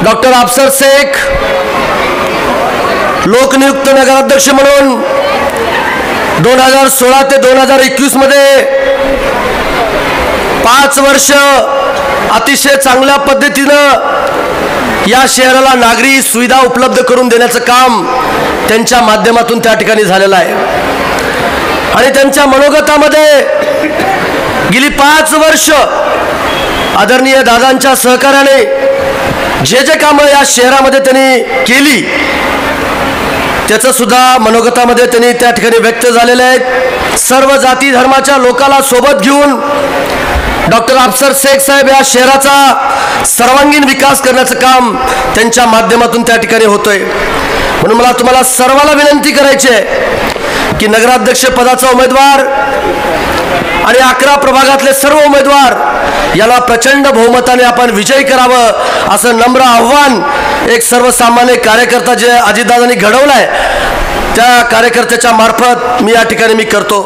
Doctor अफसर शेख लोकनियुक्त नगराध्यक्ष म्हणून 2016 ते 2021 मध्ये 5 वर्ष अतिशय चांगल्या पद्धतीनं या शहराला नागरी सुविधा उपलब्ध करून देण्याचं काम त्यांच्या माध्यमातून त्या ठिकाणी झालेलं आहे। आणि त्यांच्या मनोगतामध्ये गेली 5 वर्ष आदरणीय दादांच्या सहकार्याने जे कामं या शहरामध्ये त्यांनी केली त्याचं सुद्धा मनोगतामध्ये त्यांनी त्या ठिकाणी व्यक्त झालेले आहेत। सर्व जाती धर्माच्या लोकांना सोबत घेऊन डॉक्टर अफसर शेख साहेब या शहराचा सर्वांगीण विकास करण्याचं काम त्यांच्या माध्यमातून त्या ठिकाणी होतोय। म्हणून मला तुम्हाला सर्वांना विनंती करायची आहे की नगराध्यक्ष पदाचा उमेदवार आणि 11 प्रभागातले सर्व उमेदवार याला प्रचंड बहुमताने आपण विजयी करावं असं नम्र आव्हान एक सर्वसामान्य कार्यकर्ता जे अजितदादांनी घडवलाय त्या कार्यकर्त्याच्या मार्फत मी या ठिकाणी करतो।